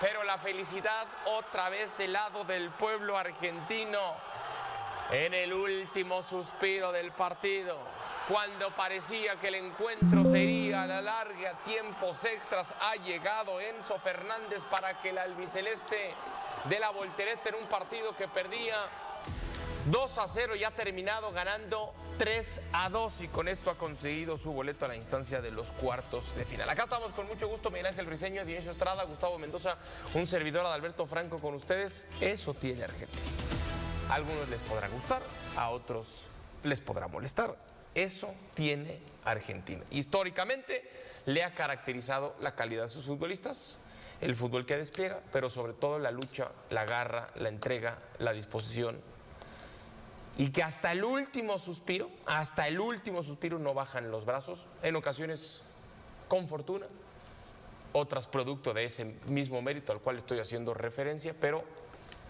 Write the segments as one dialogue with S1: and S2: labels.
S1: pero la felicidad otra vez del lado del pueblo argentino en el último suspiro del partido, cuando parecía que el encuentro sería a la larga, tiempos extras, ha llegado Enzo Fernández para que el albiceleste de la voltereta en un partido que perdía 2-0 y ha terminado ganando 3-2 y con esto ha conseguido su boleto a la instancia de los cuartos de final. Acá estamos con mucho gusto, Miguel Ángel Briceño, Dionisio Estrada, Gustavo Mendoza, un servidor Adalberto Franco con ustedes. Eso tiene Argentina. A algunos les podrá gustar, a otros les podrá molestar. Eso tiene Argentina. Históricamente le ha caracterizado la calidad de sus futbolistas, el fútbol que despliega, pero sobre todo la lucha, la garra, la entrega, la disposición. Y que hasta el último suspiro no bajan los brazos, en ocasiones con fortuna, otras producto de ese mismo mérito al cual estoy haciendo referencia, pero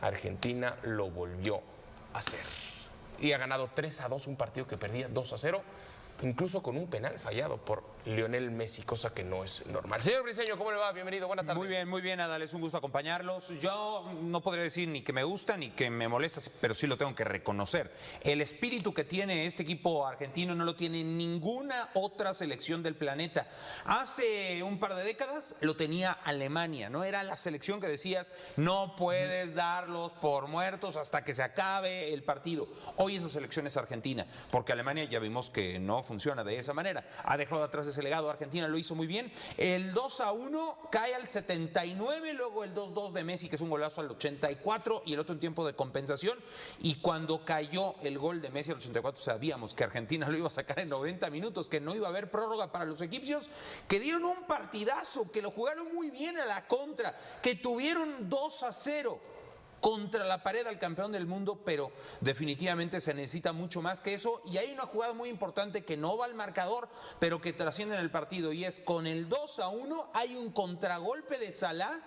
S1: Argentina lo volvió a hacer. Y ha ganado 3-2 un partido que perdía 2-0, incluso con un penal fallado por Lionel Messi, cosa que no es normal. Señor Briceño, ¿cómo le va? Bienvenido, buenas tardes.
S2: Muy bien, Adal, es un gusto acompañarlos. Yo no podría decir ni que me gusta ni que me molesta, pero sí lo tengo que reconocer. El espíritu que tiene este equipo argentino no lo tiene ninguna otra selección del planeta. Hace un par de décadas lo tenía Alemania, ¿no? Era la selección que decías, no puedes darlos por muertos hasta que se acabe el partido. Hoy esa selección es Argentina, porque Alemania ya vimos que no funciona de esa manera. Ha dejado atrás ese legado, Argentina lo hizo muy bien. El 2-1 cae al 79, luego el 2-2 de Messi, que es un golazo al 84, y el otro en tiempo de compensación. Y cuando cayó el gol de Messi al 84, sabíamos que Argentina lo iba a sacar en 90 minutos, que no iba a haber prórroga para los egipcios, que dieron un partidazo, que lo jugaron muy bien a la contra, que tuvieron 2-0. Contra la pared al campeón del mundo, pero definitivamente se necesita mucho más que eso. Y hay una jugada muy importante que no va al marcador, pero que trasciende en el partido, y es con el 2-1 hay un contragolpe de Salah,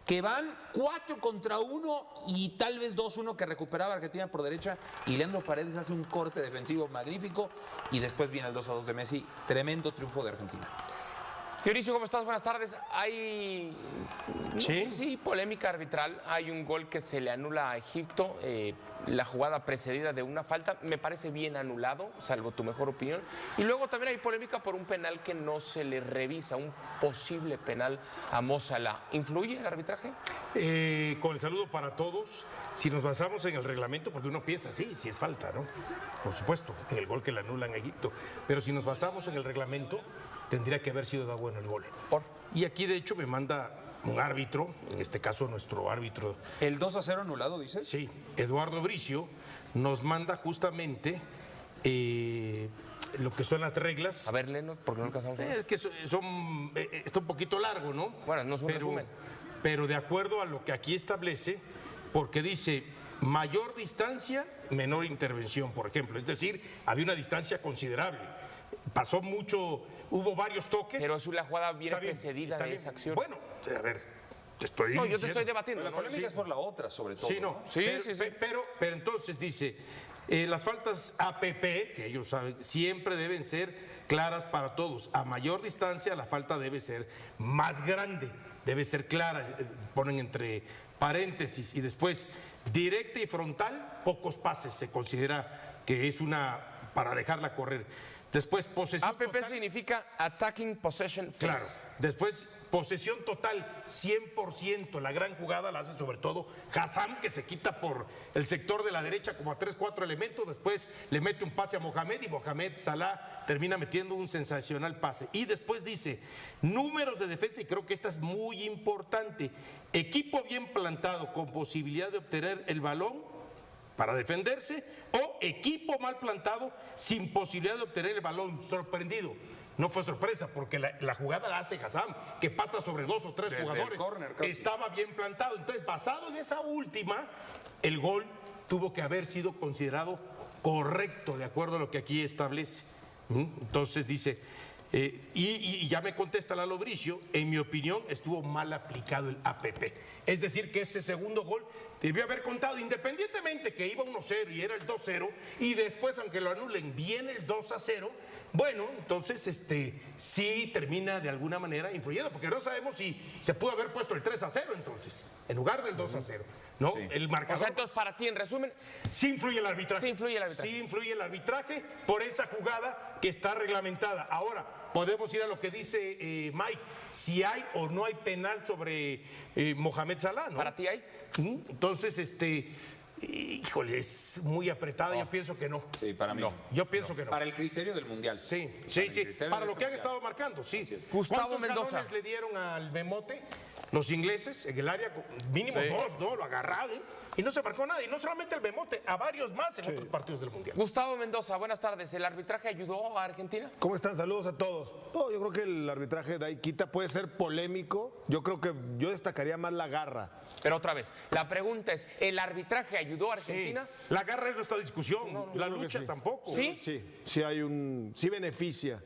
S2: que van 4 contra 1 y tal vez 2-1 que recuperaba Argentina por derecha, y Leandro Paredes hace un corte defensivo magnífico, y después viene el 2-2 de Messi. Tremendo triunfo de Argentina.
S1: Dionisio, ¿cómo estás? Buenas tardes. Hay polémica arbitral. Hay un gol que se le anula a Egipto, la jugada precedida de una falta. Me parece bien anulado, salvo tu mejor opinión. Y luego también hay polémica por un penal que no se le revisa, un posible penal a Mo Salah. ¿Influye el arbitraje?
S3: Con el saludo para todos, si nos basamos en el reglamento, porque uno piensa, sí es falta, ¿no? Por supuesto, en el gol que le anulan a Egipto. Pero si nos basamos en el reglamento, tendría que haber sido da bueno el gol.
S1: ¿Por?
S3: Y aquí, de hecho, me manda un árbitro, en este caso nuestro árbitro.
S2: ¿El 2-0 anulado, dices?
S3: Sí, Eduardo Bricio nos manda justamente lo que son las reglas.
S1: A ver, léenos, porque no alcanzamos a ver.
S3: Es que está un poquito largo, ¿no?
S1: Bueno, no es un resumen.
S3: Pero de acuerdo a lo que aquí establece, porque dice mayor distancia, menor intervención, por ejemplo. Es decir, había una distancia considerable. Pasó mucho, hubo varios toques.
S1: Pero la jugada viene precedida de esa acción.
S3: Bueno, a ver, te estoy
S1: diciendo. Yo te estoy debatiendo.
S2: Pero la polémica es por la otra, sobre todo.
S3: Sí, no.
S1: Sí.
S3: Pero entonces dice, las faltas APP, que ellos saben, siempre deben ser claras para todos. A mayor distancia, la falta debe ser más grande, debe ser clara. Ponen entre paréntesis y después directa y frontal, pocos pases. Se considera que es una para dejarla correr. Después, posesión
S1: APP
S3: total.
S1: Significa Attacking Possession Phase.
S3: Claro. Después, posesión total, 100%. La gran jugada la hace sobre todo Hassam, que se quita por el sector de la derecha como a 3-4 elementos. Después le mete un pase a Mohamed y Mohamed Salah termina metiendo un sensacional pase. Y después dice, números de defensa, y creo que esta es muy importante. Equipo bien plantado con posibilidad de obtener el balón para defenderse, o equipo mal plantado sin posibilidad de obtener el balón. Sorprendido. No fue sorpresa, porque la jugada la hace Hassam, que pasa sobre 2 o 3 jugadores.
S2: Corner,
S3: estaba bien plantado. Entonces, basado en esa última, el gol tuvo que haber sido considerado correcto, de acuerdo a lo que aquí establece. Entonces dice, y ya me contesta Lalo Bricio, en mi opinión estuvo mal aplicado el APP. Es decir, que ese segundo gol debió haber contado, independientemente que iba 1-0 y era el 2-0, y después, aunque lo anulen, viene el 2-0. Bueno, entonces sí termina de alguna manera influyendo, porque no sabemos si se pudo haber puesto el 3-0 entonces, en lugar del 2-0. ¿No?
S2: Sí.
S3: El marcador.
S1: O sea, entonces, para ti, en resumen,
S3: sí influye el arbitraje.
S1: Sí influye el arbitraje.
S3: Sí influye el arbitraje por esa jugada que está reglamentada. Ahora, podemos ir a lo que dice Mike, si hay o no hay penal sobre Mohamed Salah, ¿no?
S1: ¿para ti hay?
S3: Entonces, híjole, es muy apretada, yo pienso que no.
S2: Sí, para mí.
S1: No.
S3: Yo pienso que no.
S2: Para el criterio del Mundial.
S3: Sí.
S2: criterio
S3: Para
S2: de
S3: lo que han
S2: ese
S3: estado marcando, sí.
S1: Gustavo
S3: ¿Cuántos
S1: Mendoza
S3: galones le dieron al Memote los ingleses en el área? Mínimo
S1: Sí.
S3: 2, ¿no? Lo agarraron y no se marcó nada. Y no solamente al Memote, a varios más en otros partidos del Mundial.
S1: Gustavo Mendoza, buenas tardes. ¿El arbitraje ayudó a Argentina?
S4: ¿Cómo están? Saludos a todos. No, yo creo que el arbitraje de ahí quita puede ser polémico. Yo creo que yo destacaría más la garra.
S1: Pero otra vez, la pregunta es, ¿el arbitraje ayudó a Argentina?
S3: Sí. La garra es nuestra discusión, la
S4: yo creo que
S3: lucha
S4: sí.
S3: tampoco.
S1: ¿Sí?
S4: Sí beneficia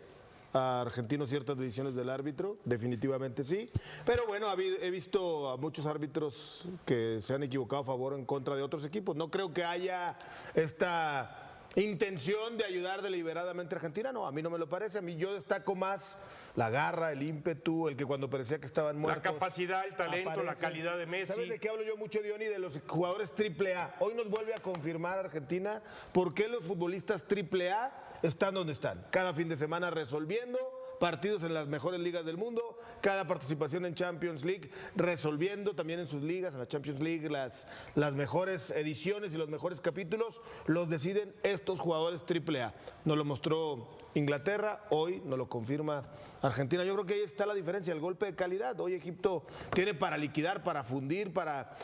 S4: a Argentinos ciertas decisiones del árbitro, definitivamente sí. Pero bueno, he visto a muchos árbitros que se han equivocado a favor o en contra de otros equipos. No creo que haya esta intención de ayudar deliberadamente a Argentina, no, a mí no me lo parece. A mí yo destaco más la garra, el ímpetu, el que cuando parecía que estaban muertos.
S3: La capacidad, el talento, la
S4: aparecen.
S3: calidad de Messi.
S4: ¿Sabes de qué hablo yo mucho, Diony? De los jugadores AAA. Hoy nos vuelve a confirmar Argentina por qué los futbolistas AAA están donde están. Cada fin de semana resolviendo partidos en las mejores ligas del mundo, cada participación en Champions League, resolviendo también en sus ligas, en la Champions League, las mejores ediciones y los mejores capítulos, los deciden estos jugadores AAA. Nos lo mostró Inglaterra, hoy nos lo confirma Argentina. Yo creo que ahí está la diferencia, el golpe de calidad. Hoy Egipto tiene para liquidar, para fundir, para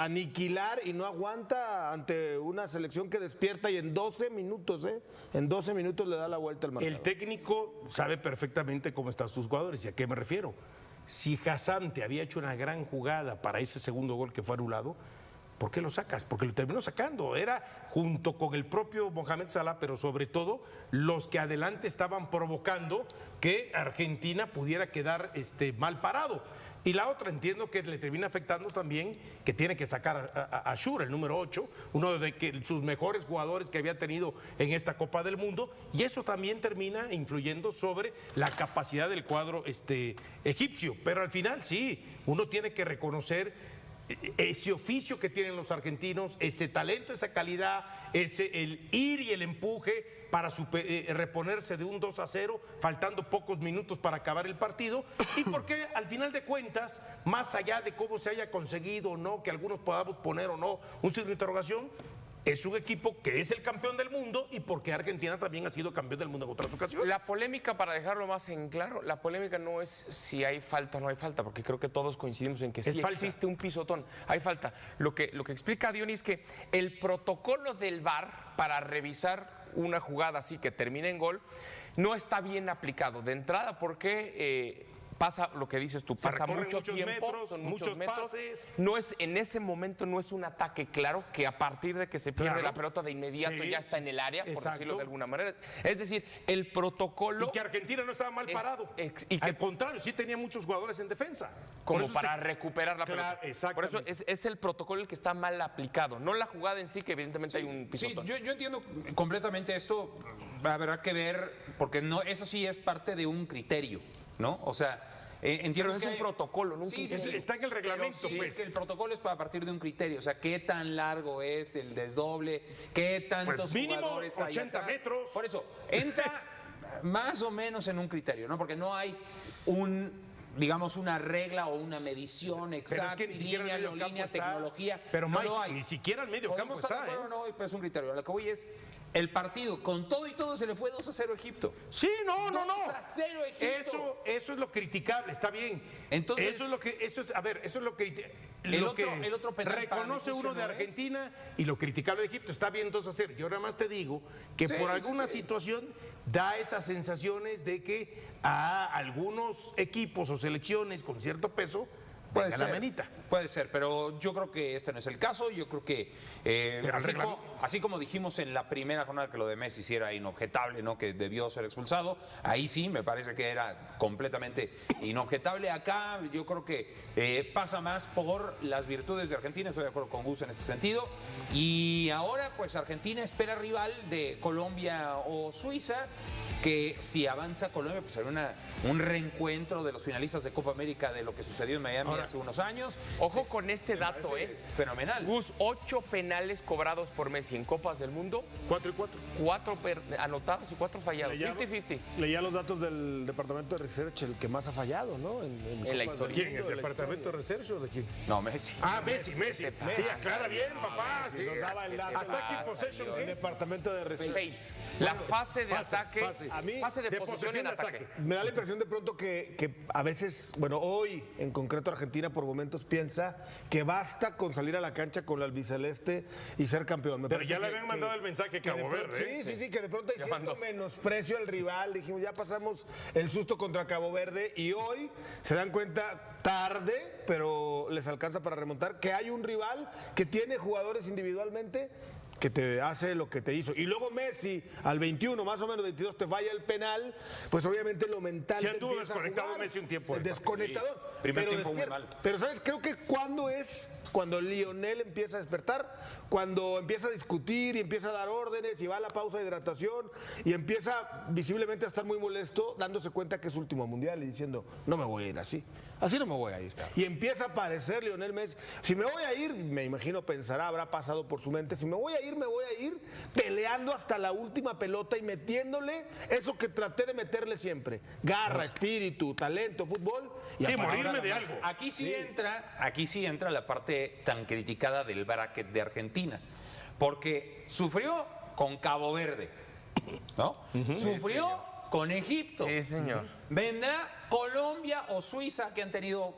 S4: aniquilar y no aguanta ante una selección que despierta y en 12 minutos, en 12 minutos le da la vuelta al marcador.
S3: El técnico sabe perfectamente cómo están sus jugadores y a qué me refiero. Si Hassan te había hecho una gran jugada para ese segundo gol que fue anulado, ¿por qué lo sacas? Porque lo terminó sacando. Era junto con el propio Mohamed Salah, pero sobre todo los que adelante estaban provocando que Argentina pudiera quedar mal parado. Y la otra, entiendo que le termina afectando también que tiene que sacar a Schürrle, el número 8, uno de sus mejores jugadores que había tenido en esta Copa del Mundo, y eso también termina influyendo sobre la capacidad del cuadro egipcio. Pero al final sí, uno tiene que reconocer ese oficio que tienen los argentinos, ese talento, esa calidad, el ir y el empuje para reponerse de un 2-0, faltando pocos minutos para acabar el partido, y porque al final de cuentas, más allá de cómo se haya conseguido o no, que algunos podamos poner o no un signo de interrogación, es un equipo que es el campeón del mundo y porque Argentina también ha sido campeón del mundo en otras ocasiones.
S1: La polémica, para dejarlo más en claro, la polémica no es si hay falta o no hay falta, porque creo que todos coincidimos en que sí existe un pisotón, hay falta. Lo que explica Dionis es que el protocolo del VAR para revisar una jugada así que termine en gol no está bien aplicado. De entrada, porque pasa lo que dices tú, pasa mucho
S3: muchos
S1: tiempo,
S3: metros,
S1: son
S3: muchos
S1: metros.
S3: pases.
S1: No es, en ese momento no es un ataque claro, que a partir de que se pierde
S3: Claro.
S1: la pelota de inmediato
S3: Sí,
S1: ya está en el área, por
S3: exacto.
S1: decirlo de alguna manera. Es decir, el protocolo...
S3: Y que Argentina no estaba mal parado.
S1: y que-
S3: Al contrario, sí tenía muchos jugadores en defensa.
S1: como
S3: Por eso
S1: para recuperar la
S3: Claro,
S1: pelota.
S3: exactamente.
S1: Por eso es el protocolo el que está mal aplicado, no la jugada en sí, que evidentemente hay un
S2: Sí,
S1: pisotón.
S2: yo entiendo completamente esto. Habrá que ver, porque no, eso sí es parte de un criterio, ¿no? O sea, entiendo
S1: Pero es
S2: que
S1: un protocolo, no un
S2: Sí,
S1: criterio.
S3: Está en el reglamento,
S2: pero sí,
S3: pues.
S2: es que el protocolo es para partir de un criterio. O sea, qué tan largo es el desdoble, qué tantos
S3: Pues mínimo
S2: jugadores hay
S3: 80
S2: atrás.
S3: metros.
S2: Por eso, entra más o menos en un criterio, ¿no? Porque no hay digamos, una regla o una medición exacta,
S3: que ni siquiera
S2: línea,
S3: el
S2: no
S3: medio
S2: línea,
S3: campo está.
S2: tecnología.
S3: Pero,
S2: no
S3: Mike,
S2: lo hay.
S3: ni siquiera el medio campo
S2: Podemos estar
S3: está,
S2: de acuerdo o no, pero es un criterio. Lo que voy es, el partido, con todo y todo, se le fue 2-0 a Egipto.
S3: Sí, no.
S2: 2-0 Egipto.
S3: Eso es lo criticable, está bien.
S2: Entonces-
S3: eso es lo que, eso es lo que
S2: El otro penal
S3: reconoce
S2: para mi
S3: uno de
S2: juicio no es.
S3: Argentina y lo criticable de Egipto. Está bien 2-0. Yo nada más te digo que
S2: Sí,
S3: por
S2: sí,
S3: alguna
S2: sí.
S3: situación da esas sensaciones de que a algunos equipos o selecciones con cierto peso
S2: Puede
S3: la
S2: ser,
S3: manita.
S2: puede ser, pero yo creo que este no es el caso. Yo creo que así como dijimos en la primera jornada que lo de Messi sí era inobjetable, ¿no? Que debió ser expulsado, ahí sí me parece que era completamente inobjetable. Acá yo creo que pasa más por las virtudes de Argentina, estoy de acuerdo con Gus en este sentido. Y ahora pues Argentina espera rival de Colombia o Suiza, que si avanza Colombia, pues será un reencuentro de los finalistas de Copa América de lo que sucedió en Miami hace unos años.
S1: Ojo con este dato,
S2: Fenomenal.
S1: Gus, 8 penales cobrados por Messi en Copas del Mundo,
S3: 4 y 4.
S1: 4 anotados y 4 fallados. 50-50.
S4: Leía los datos del Departamento de Research, el que más ha fallado, ¿no?
S1: En la historia.
S3: ¿Quién? ¿El Departamento de Research o de quién?
S2: No, Messi.
S3: Ah, Messi. Sí, aclara bien, papá. Sí.
S4: Nos daba el dato.
S3: Attacking possession,
S4: El
S3: ¿qué?
S4: Departamento de Research.
S1: Face. La fase de ataque,
S4: A mí,
S1: fase de
S3: de
S1: posesión en ataque.
S4: Me da la impresión de pronto que a veces, bueno, hoy en concreto Argentina por momentos piensa que basta con salir a la cancha con la albiceleste y ser campeón.
S3: Pero ya le habían mandado el mensaje a Cabo Verde.
S4: Sí, que de pronto hay cierto menosprecio al rival. Dijimos, ya pasamos el susto contra Cabo Verde y hoy se dan cuenta tarde, pero les alcanza para remontar, que hay un rival que tiene jugadores individualmente que te hace lo que te hizo. Y luego Messi, al 21, más o menos 22, te falla el penal, pues obviamente lo mental.
S3: Se anduvo
S4: empieza a
S3: desconectado
S4: jugar.
S3: Messi un tiempo.
S4: Desconectador.
S2: Sí. Primer
S4: pero
S2: tiempo muy
S4: despierta.
S2: mal.
S4: Pero ¿sabes? Creo que cuando Lionel empieza a despertar, cuando empieza a discutir y empieza a dar órdenes y va a la pausa de hidratación y empieza visiblemente a estar muy molesto, dándose cuenta que es su último mundial y diciendo, no me voy a ir así. Así no me voy a ir. Y empieza a aparecer Lionel Messi. Si me voy a ir, me imagino pensará, habrá pasado por su mente, si me voy a ir peleando hasta la última pelota y metiéndole eso que traté de meterle siempre. Garra, espíritu, talento, fútbol. Y
S3: Sí,
S4: aparte-
S3: morirme de algo.
S2: Aquí sí entra la parte tan criticada del bracket de Argentina, porque sufrió con Cabo Verde, ¿no? Sufrió con Egipto.
S1: Sí, señor.
S2: Vendrá Colombia o Suiza, que han tenido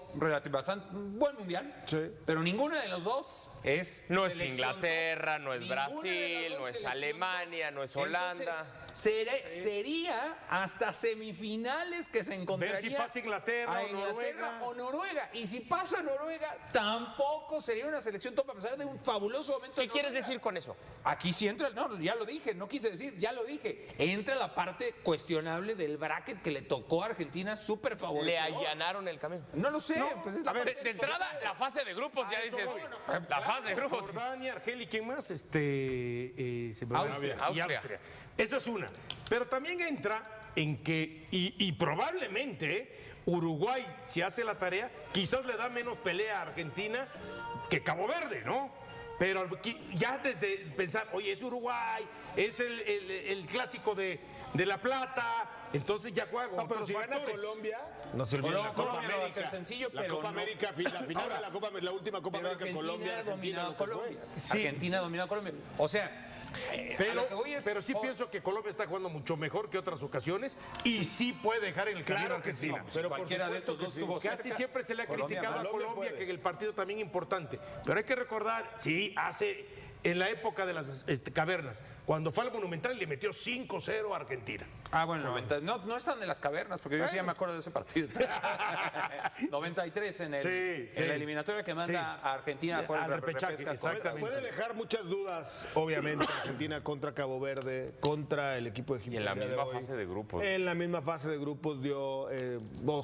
S2: bastante buen mundial,
S4: Sí.
S2: pero ninguna de los dos es
S1: No es
S2: selección
S1: Inglaterra,
S2: top.
S1: no es
S2: Ninguna de las
S1: Brasil,
S2: dos
S1: no es
S2: selección
S1: Alemania,
S2: top.
S1: no es Holanda.
S2: Entonces, sería hasta semifinales que se encontraría
S3: Ver si pasa Inglaterra
S2: a
S3: o Noruega.
S2: o Noruega. Y si pasa Noruega, tampoco sería una selección top a pesar de un fabuloso momento.
S1: ¿Qué
S2: de
S1: quieres
S2: Noruega.
S1: decir con eso?
S2: Aquí sí entra, no, ya lo dije, no quise decir, ya lo dije. Entra la parte cuestionable del bracket que le tocó a Argentina, súper
S1: Le
S2: favorecedor.
S1: allanaron el camino.
S2: No lo sé, pues es la parte
S1: De entrada, la fase de grupos, ya dices. La fase de grupos.
S3: Jordania, Argelia y ¿quién más? Se me
S2: Austria.
S3: olvidó. Y Austria. Esa es una. Pero también entra en que, y probablemente Uruguay, si hace la tarea, quizás le da menos pelea a Argentina que Cabo Verde, ¿no? Pero ya desde pensar, oye, es Uruguay, es el clásico de La Plata, entonces ya juega con
S4: No, pero
S3: otros
S4: si gana
S3: factores.
S4: Colombia, no se olviden la Copa
S2: Colombia no va a
S4: América.
S2: ser sencillo,
S4: la
S2: pero
S4: Copa
S2: no.
S4: América, la final
S2: Ahora,
S4: de la última Copa
S2: Pero
S4: América, Colombia,
S2: ha
S4: Argentina,
S2: dominado
S4: lo que fue.
S2: Colombia.
S3: Sí.
S2: Argentina ha dominado Colombia. O sea, a lo que voy es-
S3: Pero sí pienso que Colombia está jugando mucho mejor que otras ocasiones y sí puede dejar en el camino
S4: Claro
S3: a
S4: que sí,
S3: Argentina.
S4: pero por
S2: cualquiera de
S4: supuesto
S2: estos
S4: que
S2: dos
S4: sí.
S2: tuvo
S3: Casi
S2: cerca.
S3: siempre se le ha
S2: Colombia
S3: criticado a
S4: Colombia
S3: Colombia
S4: puede.
S3: que en el partido también importante. Pero hay que recordar, sí, en la época de las cavernas, cuando fue al Monumental le metió 5-0 a Argentina.
S2: Ah, bueno, 90, no están en las cavernas, porque yo sí ya me acuerdo de ese partido. 93 en
S3: Sí.
S2: la eliminatoria que manda
S3: Sí.
S2: a Argentina a jugar
S3: Al
S2: la
S3: repechaje,
S2: repesca.
S3: exactamente.
S4: Puede dejar muchas dudas, obviamente, Argentina contra Cabo Verde, contra el equipo de Egipto.
S1: Y en la
S4: el día de
S1: misma
S4: hoy.
S1: fase de grupos.
S4: En la misma fase de grupos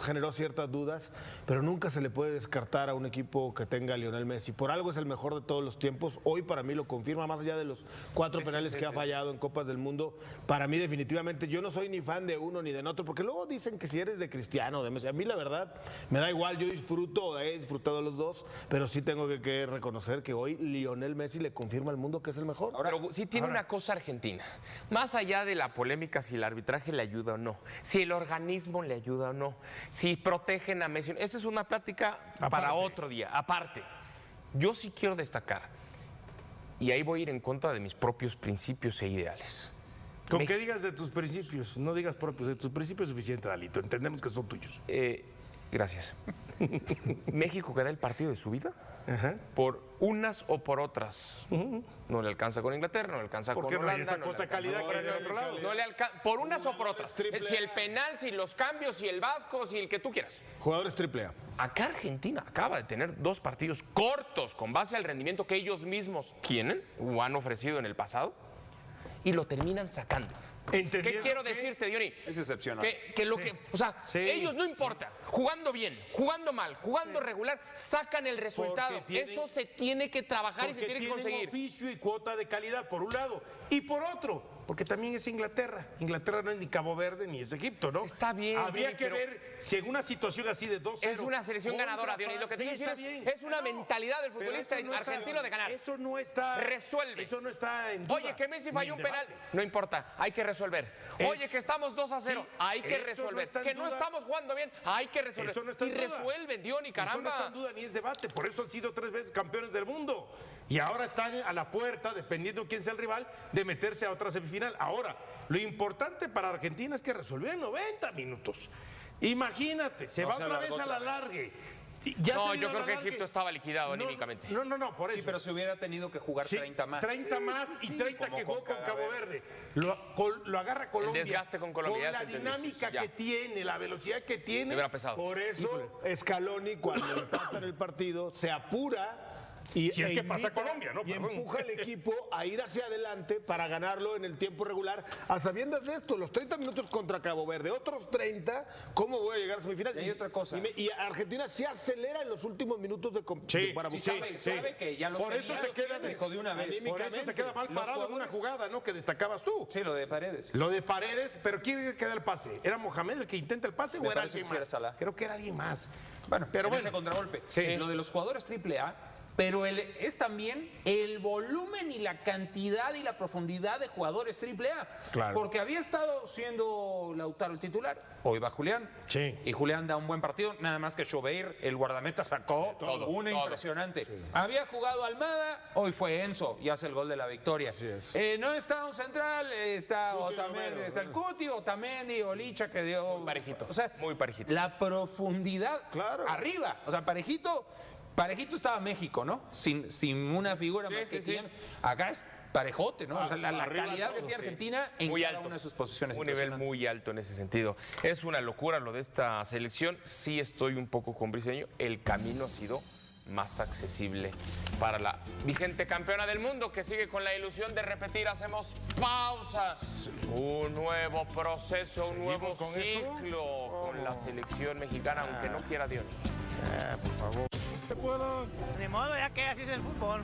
S4: generó ciertas dudas, pero nunca se le puede descartar a un equipo que tenga a Lionel Messi. Por algo es el mejor de todos los tiempos. Hoy para mí lo confirma, más allá de los 4 penales que ha fallado en Copas del Mundo. Para mí definitivamente, yo no soy ni fan de uno ni de otro, porque luego dicen que si eres de Cristiano, de Messi. A mí la verdad me da igual, yo he disfrutado de los dos, pero sí tengo que reconocer que hoy Lionel Messi le confirma al mundo que es el mejor.
S1: Pero sí tiene una cosa Argentina. Más allá de la polémica si el arbitraje le ayuda o no, si el organismo le ayuda o no, si protegen a Messi. Esa es una plática para otro día, aparte. Yo sí quiero destacar, y ahí voy a ir en contra de mis propios principios e ideales.
S3: Con que digas de tus principios, no digas propios, de tus principios es suficiente, Dalito. Entendemos que son tuyos.
S1: Gracias. México queda el partido de su vida por unas o por otras. No le alcanza con Inglaterra, no le alcanza con
S3: Porque no hay
S1: Holanda.
S3: esa cuota de calidad que hay del otro lado.
S1: No le por unas o por otras. Si el penal, si los cambios, si el Vasco, si el que tú quieras.
S4: Jugadores AAA.
S1: Acá Argentina acaba de tener 2 partidos cortos con base al rendimiento que ellos mismos tienen o han ofrecido en el pasado y lo terminan sacando. ¿Qué quiero decirte, Diony?
S2: Es excepcional.
S1: O sea, ellos no importa, jugando bien, jugando mal, jugando regular, sacan el resultado. Eso se tiene que trabajar y se tiene que conseguir.
S3: Oficio y cuota de calidad, por un lado. Y por otro, porque también es Inglaterra. Inglaterra no es ni Cabo Verde ni es Egipto, ¿no?
S1: Está bien,
S3: Habría
S1: Diony,
S3: que ver si en una situación así de 2-0.
S1: Es una selección ganadora, Diony. Lo que te quiero decir es una mentalidad del futbolista argentino de ganar.
S3: Eso no está.
S1: Resuelve.
S3: Eso no está en duda.
S1: Oye, que Messi falló un penal. No importa, hay que resolver. Oye, que estamos 2-0. Hay que resolver. Que no estamos jugando bien. Hay que resolver. Y resuelven, Diony, caramba.
S3: Eso no está en duda ni es debate. Por eso han sido 3 veces campeones del mundo. Y ahora están a la puerta, dependiendo de quién sea el rival, de meterse a otra semifinal. Ahora, lo importante para Argentina es que resolvió en 90 minutos. Imagínate, se va otra vez a la largue.
S1: No, yo creo que Egipto estaba liquidado anímicamente.
S3: No, por eso.
S2: Sí, pero se hubiera tenido que jugar 30 más.
S3: 30 más y 30 que jugó con Cabo Verde. Lo agarra Colombia.
S1: El desgaste con Colombia.
S3: Con la dinámica que tiene, la velocidad que tiene.
S1: Hubiera pesado.
S4: Por eso Scaloni, cuando empatan el partido, se apura. Y,
S3: si es que pasa Colombia, ¿no?
S4: Y empuja al equipo a ir hacia adelante para ganarlo en el tiempo regular. A sabiendas de esto, los 30 minutos contra Cabo Verde, otros 30, ¿cómo voy a llegar a semifinal?
S2: Y hay otra cosa.
S4: Y Argentina se acelera en los últimos minutos para buscar.
S2: Sabe que ya los
S3: por eso se queda
S2: de una vez.
S3: Por eso se queda mal parado en una jugada, ¿no? Que destacabas tú.
S2: Sí, lo de Paredes.
S3: Lo de Paredes, pero ¿quién queda el pase? ¿Era Mohamed el que intenta el pase o era alguien más?
S2: Salah.
S3: Creo que era alguien más.
S2: Bueno, pero ese contragolpe. Lo de los jugadores AAA. Pero es también el volumen y la cantidad y la profundidad de jugadores AAA.
S4: Claro.
S2: Porque había estado siendo Lautaro el titular. Hoy va Julián.
S3: Sí.
S2: Y Julián da un buen partido. Nada más que Chobeir, el guardameta, sacó una impresionante. Sí. Había jugado Almada. Hoy fue Enzo y hace el gol de la victoria. No está un central. Está Otamendi, está el Cuti, Otamendi, Olicha que dio.
S1: Muy parejito.
S2: O sea,
S1: muy parejito.
S2: La profundidad arriba. O sea, parejito estaba México, ¿no? Sin una figura más que Cristiano. Acá es parejote, ¿no? O sea, la calidad que tiene Argentina en cada una de sus posiciones.
S1: Un nivel muy alto en ese sentido. Es una locura lo de esta selección. Sí estoy un poco con Briceño. El camino ha sido más accesible para la vigente campeona del mundo que sigue con la ilusión de repetir. Hacemos pausa. Un nuevo proceso, un nuevo ciclo con la selección mexicana, aunque no quiera Dios.
S3: Por favor.
S5: De modo, ya que así es el fútbol.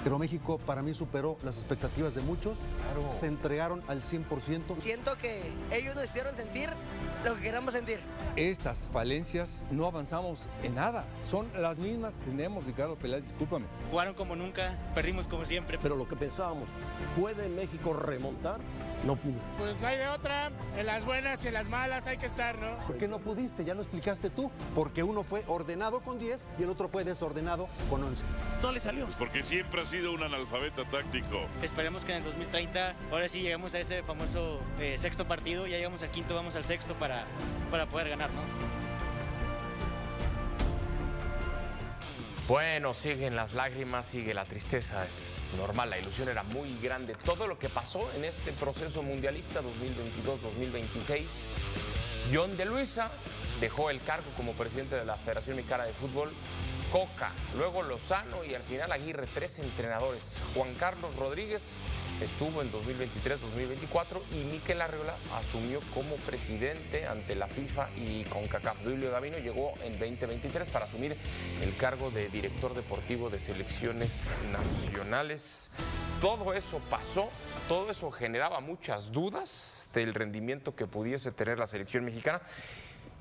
S6: Pero México para mí superó las expectativas de muchos, se entregaron al 100%.
S7: Siento que ellos nos hicieron sentir lo que queramos sentir.
S8: Estas falencias no avanzamos en nada, son las mismas que tenemos, Ricardo Peláez, discúlpame.
S5: Jugaron como nunca, perdimos como siempre.
S9: Pero lo que pensábamos, ¿puede México remontar? No pudo.
S10: Pues no hay de otra, en las buenas y en las malas hay que estar, ¿no?
S6: ¿Por qué no pudiste? Ya lo explicaste tú. Porque uno fue ordenado con 10 y el otro fue desordenado con 11.
S5: No le salió.
S11: Pues porque siempre ha sido un analfabeta táctico.
S5: Esperemos que en el 2030, ahora sí llegamos a ese famoso sexto partido, ya llegamos al quinto, vamos al sexto para poder ganar, ¿no?
S1: Bueno, siguen las lágrimas, sigue la tristeza, es normal, la ilusión era muy grande. Todo lo que pasó en este proceso mundialista 2022-2026, John de Luisa dejó el cargo como presidente de la Federación Mexicana de Fútbol, Coca, luego Lozano y al final Aguirre, 3 entrenadores. Juan Carlos Rodríguez estuvo en 2023-2024 y Mikel Arriola asumió como presidente ante la FIFA y CONCACAF. Duilio Davino llegó en 2023 para asumir el cargo de director deportivo de selecciones nacionales. Todo eso pasó, todo eso generaba muchas dudas del rendimiento que pudiese tener la selección mexicana.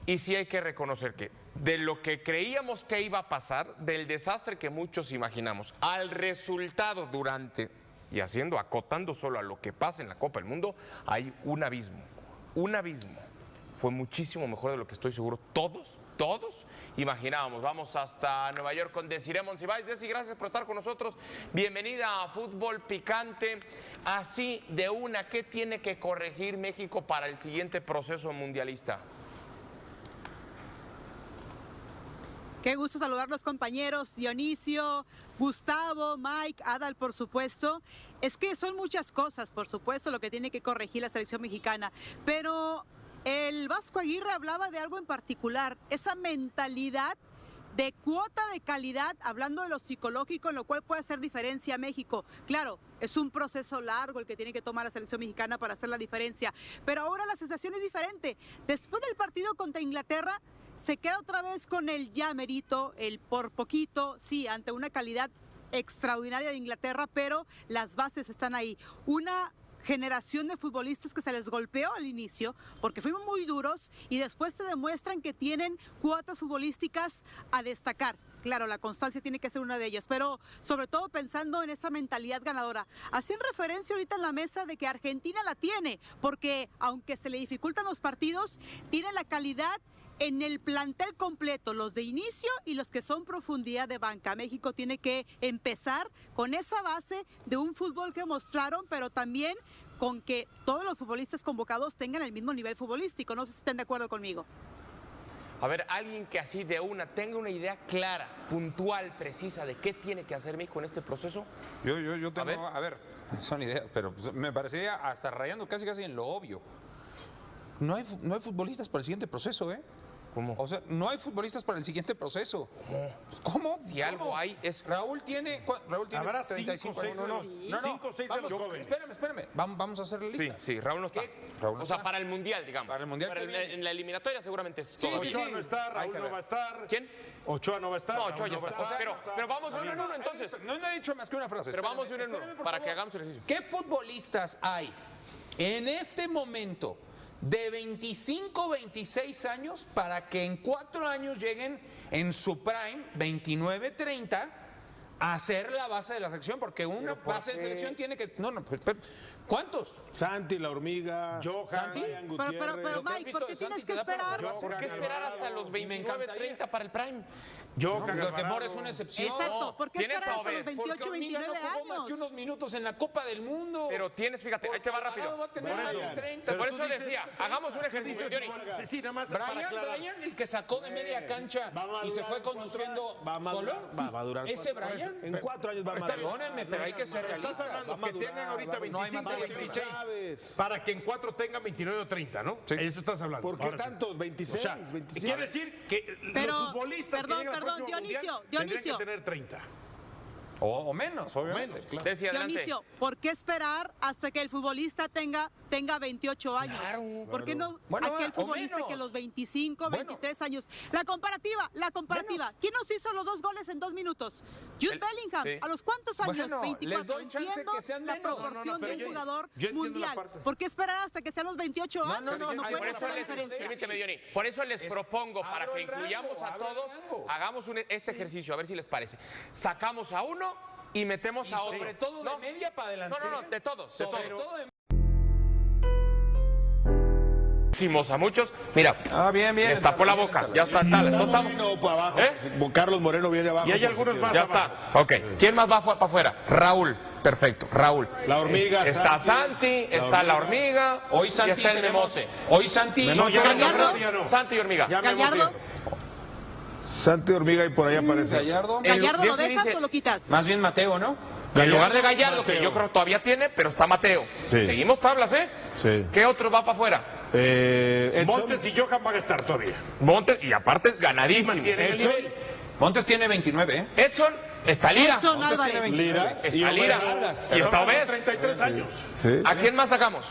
S1: Y sí hay que reconocer que de lo que creíamos que iba a pasar, del desastre que muchos imaginamos, al resultado durante y acotando solo a lo que pasa en la Copa del Mundo, hay un abismo. Un abismo. Fue muchísimo mejor de lo que estoy seguro todos imaginábamos. Vamos hasta Nueva York con Desiree Monsiváis. Desi, gracias por estar con nosotros. Bienvenida a Fútbol Picante. Así de una, ¿qué tiene que corregir México para el siguiente proceso mundialista?
S12: Qué gusto saludar a los compañeros, Dionisio, Gustavo, Mike, Adal, por supuesto. Es que son muchas cosas, por supuesto, lo que tiene que corregir la selección mexicana. Pero el Vasco Aguirre hablaba de algo en particular, esa mentalidad de cuota de calidad, hablando de lo psicológico, en lo cual puede hacer diferencia a México. Claro, es un proceso largo el que tiene que tomar la selección mexicana para hacer la diferencia, pero ahora la sensación es diferente. Después del partido contra Inglaterra, se queda otra vez con el ya merito, el por poquito, sí, ante una calidad extraordinaria de Inglaterra, pero las bases están ahí. Una generación de futbolistas que se les golpeó al inicio porque fuimos muy duros y después se demuestran que tienen cuotas futbolísticas a destacar. Claro, la constancia tiene que ser una de ellas, pero sobre todo pensando en esa mentalidad ganadora. Hacían referencia ahorita en la mesa de que Argentina la tiene, porque aunque se le dificultan los partidos, tiene la calidad en el plantel completo, los de inicio y los que son profundidad de banca. México tiene que empezar con esa base de un fútbol que mostraron, pero también con que todos los futbolistas convocados tengan el mismo nivel futbolístico. No sé si estén de acuerdo conmigo.
S1: A ver, alguien que así de una tenga una idea clara, puntual, precisa de qué tiene que hacer México en este proceso.
S2: Yo tengo, a ver, son ideas, pero me parecería hasta rayando casi en lo obvio. No hay futbolistas para el siguiente proceso, ¿eh?
S1: ¿Cómo?
S2: O sea, no hay futbolistas para el siguiente proceso. ¿Cómo?
S1: Si algo hay es...
S2: Raúl tiene
S3: Habrá
S2: 35
S3: 5 o 6 de los jóvenes.
S2: Espérame. Vamos a hacer la lista.
S1: Sí, Raúl no está.
S2: Raúl no
S1: sea,
S2: está.
S1: para el Mundial, digamos.
S2: Para el Mundial.
S1: En la eliminatoria seguramente es todo.
S3: Ochoa no está, Raúl no va a estar.
S1: ¿Quién?
S3: Ochoa no va a estar.
S1: No, Ochoa ya está. Pero vamos de uno en uno entonces.
S2: No he dicho más que una frase.
S1: Pero vamos de uno en uno para que hagamos el ejercicio.
S2: ¿Qué futbolistas hay en este momento de 25, 26 años para que en 4 años lleguen en su prime, 29, 30, a ser la base de la selección? Porque una base de selección tiene que... ¿Cuántos?
S4: Santi, La Hormiga,
S2: Johan,
S4: Ryan Gutiérrez.
S12: Pero Mike, ¿por qué tienes que esperar?
S1: ¿Por qué esperar hasta los 29, 30 para el prime?
S2: Lo que Mora es una excepción.
S12: Exacto, ¿por qué esperar hasta los 28,
S2: Porque
S12: 29
S2: no jugó más que
S12: años?
S2: unos minutos en la Copa del Mundo.
S1: Pero tienes, fíjate, ahí te va rápido.
S2: Va a tener más de 30.
S1: Por eso decía, hagamos un ejercicio, Johnny.
S3: Sí, nada más para aclarar.
S2: Brian, el que sacó de media cancha y se fue conduciendo solo.
S4: Va a durar
S2: ¿Ese Brian?
S4: En 4 años va a madurar.
S2: Perdónenme, pero hay que ser
S3: Estás
S2: realistas.
S3: hablando que tengan ahorita 25 o 26 para que en 4 tengan 29 o 30, ¿no?
S2: Sí.
S3: Eso estás hablando.
S4: ¿Por qué
S3: Ahora sí.
S4: tantos? 26,
S3: O sea,
S4: 27.
S3: quiere decir que
S12: Pero,
S3: los futbolistas que llegan al próximo Mundial tendrían que tener 30.
S2: O menos, obviamente. Claro.
S1: Decía, adelante.
S12: Dionisio, ¿por qué esperar hasta que el futbolista tenga 28 años? ¿Por qué no aquel futbolista que a los 25, 23 años? La comparativa. ¿Quién nos hizo los 2 goles en 2 minutos? Jude Bellingham.
S1: Sí.
S12: ¿A los cuántos años?
S2: Bueno,
S12: 24.
S2: les doy chance
S12: Entiendo
S2: que sean
S12: la
S2: menos.
S12: proporción de un jugador
S3: yo entiendo la
S12: mundial.
S3: parte.
S12: ¿Por qué esperar hasta que sean los 28 años? cuando
S1: Por
S12: pueden
S1: eso
S12: hacer la diferencia.
S1: permíteme, Johnny. Por eso les propongo, para que incluyamos a todos, hagamos este ejercicio, a ver si les parece. Sacamos a uno y metemos a otro.
S2: Sobre todo de media para adelante.
S1: No, de todos.
S2: Sobre todo de...
S1: A muchos. Mira,
S2: bien.
S1: les tapó la boca. Ya está, tal. ¿No estamos?
S4: Para abajo. Carlos Moreno viene abajo.
S3: Y hay algunos más
S1: Ya
S3: abajo.
S1: está. Ok. ¿Quién más va para afuera? Raúl. Perfecto. Raúl.
S4: La Hormiga.
S1: Está Santi, está La Hormiga.
S2: Hoy
S1: y
S2: Santi
S1: está el Memote.
S2: Hoy Santi.
S12: Gallardo.
S1: Santi y Hormiga.
S12: Gallardo.
S4: Santi Hormiga y por ahí aparece.
S2: Gallardo.
S12: ¿Gallardo lo
S1: se
S12: dejas
S1: dice-
S12: o lo quitas?
S2: Más bien Mateo, ¿no?
S1: En lugar de Gallardo, que yo creo que todavía tiene, pero está Mateo.
S4: Sí.
S1: Seguimos tablas, ¿eh?
S4: Sí.
S1: ¿Qué otro va para afuera?
S4: Edson.
S3: Montes y Johan van a estar todavía.
S1: Montes, y aparte ganadísimo.
S3: Sí mantienen el nivel.
S2: Montes tiene 29, ¿eh?
S1: Edson, está Lira.
S12: Edson
S2: Montes tiene
S12: Álvarez.
S2: 29.
S4: Lira.
S1: Está Lira. Y está Obed.
S3: 33 años.
S4: Sí.
S1: ¿A quién más sacamos?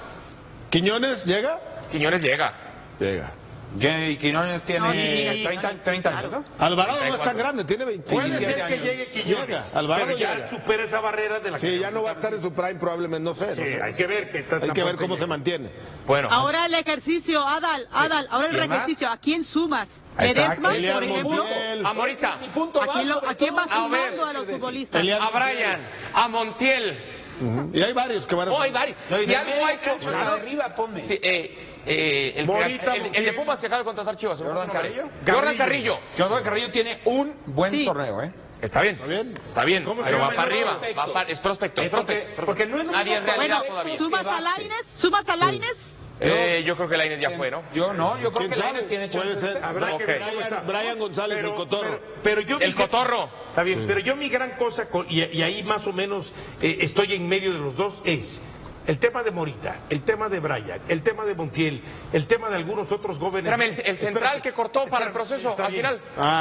S4: ¿Quiñones llega?
S1: Quiñones llega.
S4: Llega.
S2: Y Quiñones tiene
S12: sí,
S2: 30 años, ¿no?
S4: Alvarado no es tan grande, tiene 27
S3: Puede ser que
S4: años.
S3: llegue Quiñones,
S4: Llega, Alvarado
S3: pero ya
S4: llega.
S3: supera esa barrera de la que
S4: Sí, ya no va a estar en su prime probablemente, no sé.
S3: Sí,
S4: no sé.
S3: hay que ver
S4: Hay que ver cómo se mantiene.
S1: Bueno.
S12: Ahora el ejercicio, Adal, ahora el
S2: ¿Quién más?
S12: ejercicio. ¿A quién sumas?
S2: Exacto.
S12: ¿Ledesma, por
S4: Elias
S12: ejemplo?
S4: Montiel.
S1: A Morita.
S12: ¿A quién va sumando a los futbolistas?
S4: Elias
S1: A Brian. A Montiel.
S4: Y hay varios que van a...
S1: Oh, hay varios.
S2: No, y
S1: Si
S2: de
S1: algo
S2: media
S1: ha hecho...
S2: cancha para arriba, ponme.
S1: Sí, el
S3: Morita,
S1: de
S3: Montiel.
S1: Pumas que acaba de contratar Chivas.
S2: Jordan Carrillo.
S1: Jordan Carrillo.
S2: Jordan Carrillo tiene un buen
S12: Sí.
S2: torneo, ¿eh?
S1: Está bien.
S4: ¿Está bien?
S1: Está bien.
S3: ¿Cómo se
S1: Pero
S3: llama?
S1: va para arriba.
S2: Prospectos.
S1: Es prospecto. Es prospecto.
S2: Porque no es lo
S1: Nadie
S2: mismo
S1: es realidad
S12: Bueno,
S1: todavía.
S12: ¿sumas a Lainez?
S1: Yo creo que Lainez ya fue, ¿no?
S2: Yo creo que Lainez tiene chance.
S3: Habrá que ver cómo está.
S4: Brian González, el Cotorro.
S3: Pero yo
S1: El Cotorro.
S3: Está bien, pero yo mi gran cosa, y ahí más o menos estoy en medio de los dos, es el tema de Morita, el tema de Brian, el tema de Montiel, el tema de algunos otros jóvenes.
S1: Espérame, el central que cortó para el proceso al final.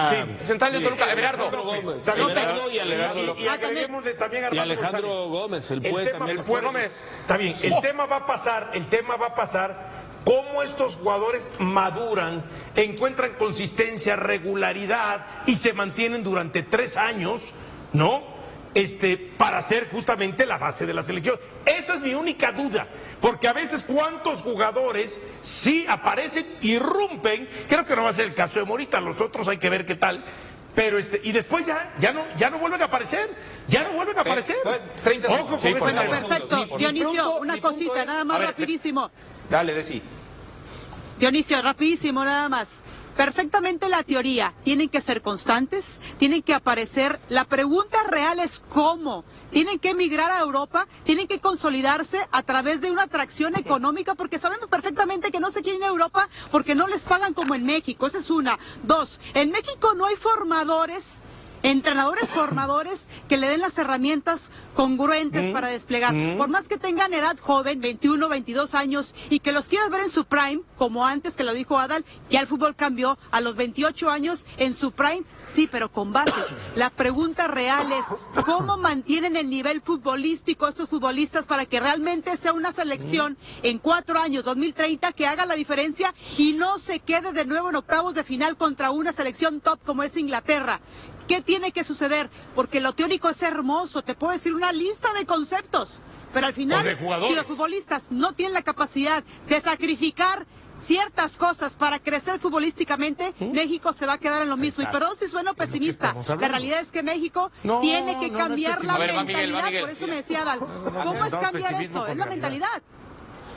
S3: Sí.
S1: El central de Toluca, Everardo.
S3: Está bien,
S4: y Alejandro.
S3: y agreguémosle también a
S4: Y
S3: Armando
S4: Alejandro
S3: González.
S4: Gómez, el
S3: El
S4: Pue
S3: tema-
S4: también.
S1: El Pue Gómez.
S3: Está bien, el tema va a pasar cómo estos jugadores maduran, encuentran consistencia, regularidad y se mantienen durante 3 años, ¿no? Para ser justamente la base de la selección. Esa es mi única duda, porque a veces cuántos jugadores sí aparecen, irrumpen, creo que no va a ser el caso de Morita, los otros hay que ver qué tal, pero y después ya no vuelven a aparecer,
S2: 30
S3: Ojo
S2: segundos.
S3: con ese tema.
S12: Perfecto. Dionisio, una cosita, nada más rapidísimo.
S2: Dale, Desi.
S12: Dionisio, rapidísimo, nada más. Perfectamente la teoría. Tienen que ser constantes, tienen que aparecer. La pregunta real es cómo. Tienen que emigrar a Europa, tienen que consolidarse a través de una atracción económica, porque sabemos perfectamente que no se quieren ir a Europa porque no les pagan como en México. Esa es una. 2, en México no hay entrenadores formadores que le den las herramientas congruentes para desplegar. Por más que tengan edad joven, 21, 22 años, y que los quieras ver en su prime, como antes que lo dijo Adal, ya el fútbol cambió a los 28 años en su prime, sí, pero con bases. La pregunta real es, ¿cómo mantienen el nivel futbolístico estos futbolistas para que realmente sea una selección en 4 años, 2030, que haga la diferencia y no se quede de nuevo en octavos de final contra una selección top como es Inglaterra? ¿Qué tiene que suceder? Porque lo teórico es hermoso, te puedo decir una lista de conceptos, pero al final, si los futbolistas no tienen la capacidad de sacrificar ciertas cosas para crecer futbolísticamente, México se va a quedar en lo mismo. Y perdón si sueno pesimista, la realidad es que México tiene que cambiar la mentalidad, por eso me decía Adal, ¿cómo es cambiar esto? Es la mentalidad.